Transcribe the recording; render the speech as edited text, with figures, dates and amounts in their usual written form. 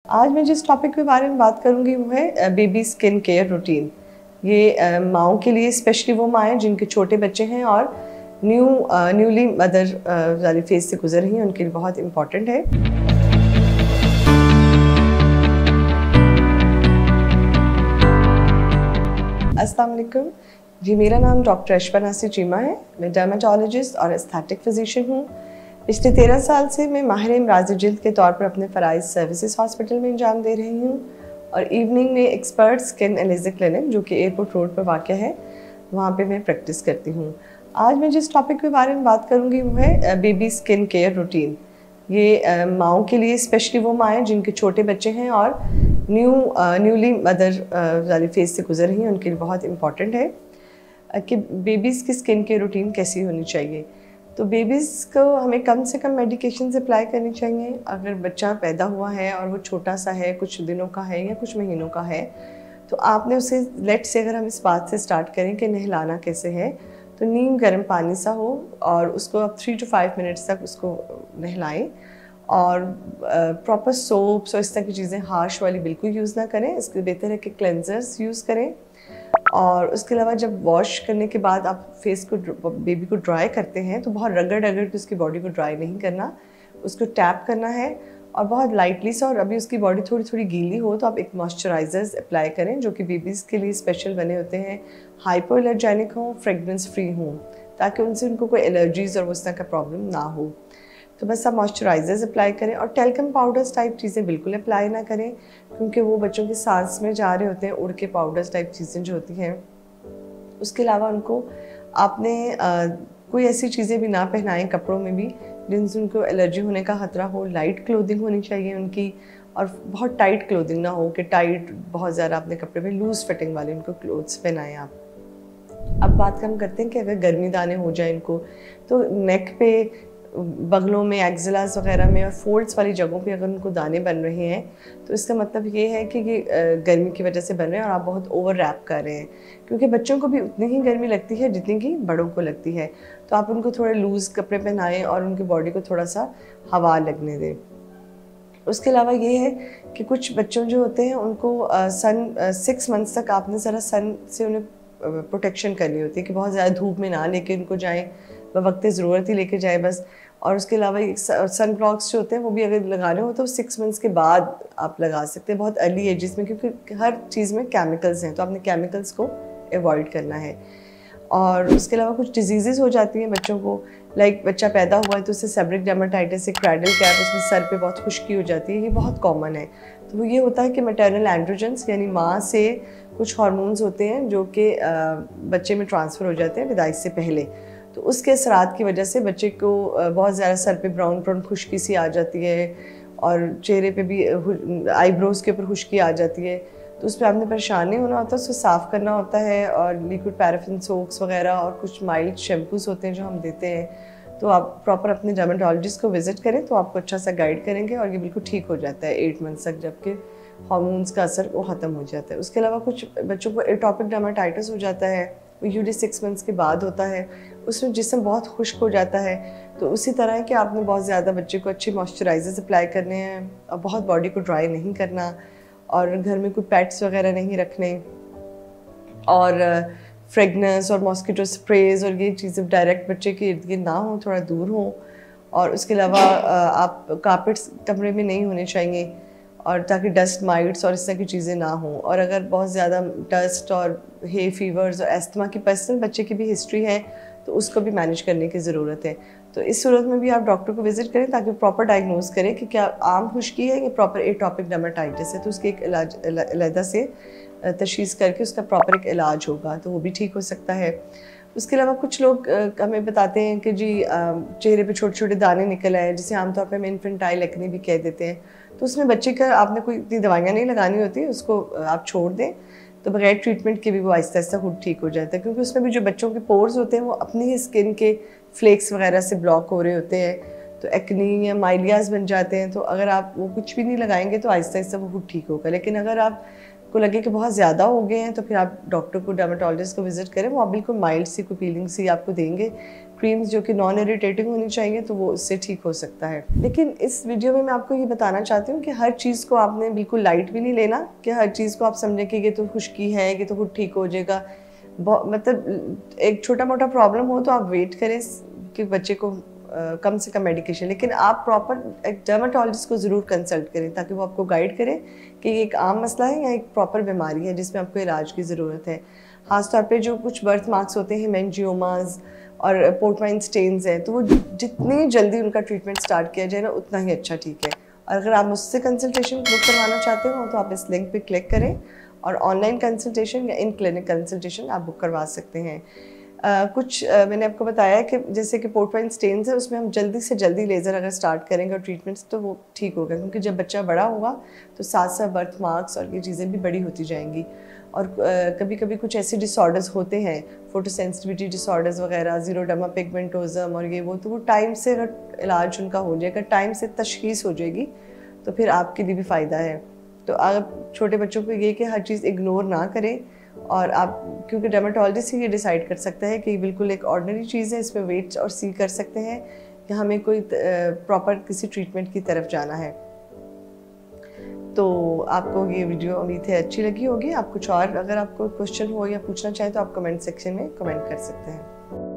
आज मैं जिस टॉपिक के बारे में बात करूंगी वो है बेबी स्किन केयर रूटीन। ये माओं के लिए, स्पेशली वो माएँ जिनके छोटे बच्चे हैं और न्यूली मदर वाली फेज से गुजर रही हैं, उनके लिए बहुत इम्पॉर्टेंट है। अस्सलाम वालेकुम जी, मेरा नाम डॉक्टर अशफा नासिर चीमा है। मैं डर्मेटोलॉजिस्ट और एस्थेटिक फिजिशियन हूँ। पिछले 13 साल से मैं माहिर इमराज़ जिल्द के तौर पर अपने फ़राइज़ सर्विसेज हॉस्पिटल में अंजाम दे रही हूँ और इवनिंग में expert skin and laser clinic जो कि एयरपोर्ट रोड पर वाक़ है, वहाँ पे मैं प्रैक्टिस करती हूँ। आज मैं जिस टॉपिक के बारे में बात करूँगी वो है बेबी स्किन केयर रूटीन। ये माओं के लिए, स्पेशली वो माएँ जिनके छोटे बच्चे हैं और न्यूली मदर वाली फेज से गुजर रही हैं, उनके लिए बहुत इम्पॉर्टेंट है कि बेबीज़ की स्किन केयर रूटीन कैसी होनी चाहिए। तो बेबीज़ को हमें कम से कम मेडिकेशंस अप्लाई करनी चाहिए। अगर बच्चा पैदा हुआ है और वो छोटा सा है, कुछ दिनों का है या कुछ महीनों का है, तो आपने उसे लेट से, अगर हम इस बात से स्टार्ट करें कि नहलाना कैसे है, तो नीम गर्म पानी सा हो और उसको आप 3 to 5 मिनट्स तक उसको नहलाएं और प्रॉपर सोप्स और इस तरह की चीज़ें हार्श वाली बिल्कुल यूज़ ना करें। इसके बेहतर है कि क्लेंजर्स यूज़ करें। और उसके अलावा जब वॉश करने के बाद आप फेस को, बेबी को ड्राई करते हैं, तो बहुत रगड़ के उसकी बॉडी को ड्राई नहीं करना, उसको टैप करना है और बहुत लाइटली सा। और अभी उसकी बॉडी थोड़ी थोड़ी गीली हो तो आप एक मॉइस्चराइज़र्स अप्लाई करें जो कि बेबीज़ के लिए स्पेशल बने होते हैं, हाइपो एलर्जेनिक हों, फ्रेगरेंस फ्री हों, ताकि उनसे उनको कोई एलर्जीज़ और उस तरह का प्रॉब्लम ना हो। तो बस आप मॉइस्चराइज़र्स अप्लाई करें और टेल्कम पाउडर्स टाइप चीज़ें बिल्कुल अप्लाई ना करें, क्योंकि वो बच्चों के सांस में जा रहे होते हैं, उड़ के पाउडर्स टाइप चीज़ें जो होती हैं। उसके अलावा उनको आपने कोई ऐसी चीज़ें भी ना पहनाएं कपड़ों में भी जिनसे उनको एलर्जी होने का ख़तरा हो। लाइट क्लोथिंग होनी चाहिए उनकी और बहुत टाइट क्लोथिंग ना हो कि टाइट बहुत ज़्यादा अपने कपड़े में, लूज़ फिटिंग वाले उनको क्लोथ्स पहनाएं आप। अब बात हम करते हैं कि अगर गर्मी दाने हो जाए इनको, तो नेक पे, बगलों में, एक्सिलास वगैरह में और फोल्ड्स वाली जगहों पे अगर उनको दाने बन रहे हैं, तो इसका मतलब ये है कि ये गर्मी की वजह से बन रहे हैं और आप बहुत ओवर रैप कर रहे हैं, क्योंकि बच्चों को भी उतनी ही गर्मी लगती है जितनी कि बड़ों को लगती है। तो आप उनको थोड़े लूज़ कपड़े पहनाएं और उनकी बॉडी को थोड़ा सा हवा लगने दें। उसके अलावा ये है कि कुछ बच्चों जो होते हैं उनको 6 मंथ्स तक आपने ज़रा सन से उन्हें प्रोटेक्शन करनी होती है कि बहुत ज़्यादा धूप में ना लेके उनको जाएं, वक्त ज़रूरत ही लेके जाए बस। और उसके अलावा सन ब्लॉक्स जो होते हैं वो भी अगर लगाने हो तो 6 मंथ्स के बाद आप लगा सकते हैं, बहुत अर्ली एजेस में, क्योंकि हर चीज़ में केमिकल्स हैं, तो आपने केमिकल्स को अवॉइड करना है। और उसके अलावा कुछ डिजीज़ेज़ हो जाती हैं बच्चों को, लाइक बच्चा पैदा हुआ है तो उससे सेबरिक डर्मेटाइटिस, एक क्रैडल कैप, उसमें सर पे बहुत खुश्की हो जाती है, ये बहुत कॉमन है। तो वो ये होता है कि मैटरनल एंड्रोजन्स यानी माँ से कुछ हार्मोन्स होते हैं जो कि बच्चे में ट्रांसफ़र हो जाते हैं विदाई से पहले। तो उसके असरात की वजह से बच्चे को बहुत ज़्यादा सर पे ब्राउन खुश्की सी आ जाती है और चेहरे पे भी, आईब्रोज़ के ऊपर खुश्की आ जाती है। तो उस पर आपने परेशान नहीं होना होता, उसको साफ़ करना होता है और लिक्विड पैराफिन सोप्स वगैरह और कुछ माइल्ड शैम्पूस होते हैं जो हम देते हैं। तो आप प्रॉपर अपने डर्मेटोलॉजिस्ट को विज़िट करें तो आपको अच्छा सा गाइड करेंगे और ये बिल्कुल ठीक हो जाता है 8 मंथ्स तक, जबकि हार्मोन्स का असर वो ख़त्म हो जाता है। उसके अलावा कुछ बच्चों को एटोपिक डर्मेटाइटिस हो जाता है, वो यूजुअली 6 मंथ्स के बाद होता है। उसमें जिस्म बहुत खुश्क हो जाता है। तो उसी तरह है कि आपने बहुत ज़्यादा बच्चे को अच्छे मॉइस्चराइज़र्स अप्लाई करने हैं और बहुत बॉडी को ड्राई नहीं करना और घर में कोई पेट्स वगैरह नहीं रखने और फ्रेगनेंस और मॉस्किटो स्प्रेज और ये चीज़ें डायरेक्ट बच्चे के इर्द गिर्द ना हो, थोड़ा दूर हो। और उसके अलावा आप कारपेट्स कमरे में नहीं होने चाहिए और ताकि डस्ट माइट्स और इस तरह की चीज़ें ना हों। और अगर बहुत ज़्यादा डस्ट और हे फीवर्स और एस्थमा की पर्सनल बच्चे की भी हिस्ट्री है तो उसको भी मैनेज करने की ज़रूरत है। तो इस सूरत में भी आप डॉक्टर को विज़िट करें ताकि प्रॉपर डायग्नोज करें कि क्या आम खुश्की है या प्रॉपर एटोपिक डर्मेटाइटिस है। तो उसके एक इलाज अलहदा से तशख़ीस करके उसका प्रॉपर एक इलाज होगा, तो वो भी ठीक हो सकता है। उसके अलावा कुछ लोग हमें बताते हैं कि जी चेहरे पे छोटे छोटे दाने निकल आए, जिसे आमतौर पर हम इन्फेंटाइल एक्ने भी कह देते हैं। तो उसमें बच्चे का आपने कोई इतनी दवाइयाँ नहीं लगानी होती, उसको आप छोड़ दें तो बगैर ट्रीटमेंट के भी वो आहिस्ता आहिस्ता खुद ठीक हो जाता है, क्योंकि उसमें भी जो बच्चों के पोर्स होते हैं वो अपनी ही स्किन के फ्लेक्स वगैरह से ब्लॉक हो रहे होते हैं, तो एक्नी या माइलियाज बन जाते हैं। तो अगर आप वो कुछ भी नहीं लगाएंगे तो आहिस्ता आहिस्ता वो खुद ठीक होगा। लेकिन अगर आपको लगे कि बहुत ज़्यादा हो गए हैं तो फिर आप डॉक्टर को, डर्मेटोलॉजिस्ट को विजिट करें, वो आप बिल्कुल माइल्ड सी कोई पीलिंग सी आपको देंगे क्रीम्स जो कि नॉन इरिटेटिंग होनी चाहिए, तो वो उससे ठीक हो सकता है। लेकिन इस वीडियो में मैं आपको ये बताना चाहती हूँ कि हर चीज़ को आपने बिल्कुल लाइट भी नहीं लेना, कि हर चीज़ को आप समझें कि ये तो खुश्की है, ये तो ठीक हो जाएगा। मतलब एक छोटा मोटा प्रॉब्लम हो तो आप वेट करें कि बच्चे को कम से कम मेडिकेशन, लेकिन आप प्रॉपर एक डर्माटोलॉजिस्ट को ज़रूर कंसल्ट करें ताकि वो आपको गाइड करे कि ये एक आम मसला है या एक प्रॉपर बीमारी है जिसमें आपको इलाज की ज़रूरत है। ख़ासतौर पे जो कुछ बर्थ मार्क्स होते हैं, हेमेंजियोमास और पोर्टवाइन स्टेन्स हैं, तो वो जितनी जल्दी उनका ट्रीटमेंट स्टार्ट किया जाए ना, उतना ही अच्छा ठीक है। और अगर आप मुझसे कंसल्टेशन बुक करवाना चाहते हो तो आप इस लिंक पे क्लिक करें और ऑनलाइन कंसल्टेशन या इन क्लिनिक कंसल्टेशन आप बुक करवा सकते हैं। मैंने आपको बताया कि जैसे कि पोर्टवाइन स्टेन्स है, उसमें हम जल्दी से जल्दी लेज़र अगर स्टार्ट करेंगे और ट्रीटमेंट्स, तो वो ठीक होगा, क्योंकि जब बच्चा बड़ा होगा तो साथ साथ बर्थ मार्क्स और ये चीज़ें भी बड़ी होती जाएंगी। और कभी कभी कुछ ऐसे डिसऑर्डर्स होते हैं, फोटोसेंसिटिविटी डिसऑर्डर्स वगैरह, ज़ीरोडर्मा पिगमेंटोजम और ये वो, तो वो टाइम से अगर इलाज उनका हो जाएगा, टाइम से तशखीस हो जाएगी, तो फिर आपके लिए भी फ़ायदा है। तो आप छोटे बच्चों को ये कि हर चीज़ इग्नोर ना करें, और आप, क्योंकि डर्माटोलॉजिस्ट ही ये डिसाइड कर सकता है कि बिल्कुल एक ऑर्डिनरी चीज़ है, इसमें वेट और सी कर सकते हैं कि हमें कोई प्रॉपर किसी ट्रीटमेंट की तरफ जाना है। तो आपको ये वीडियो उम्मीद है अच्छी लगी होगी। आप कुछ और अगर आपको क्वेश्चन हो या पूछना चाहें तो आप कमेंट सेक्शन में कमेंट कर सकते हैं।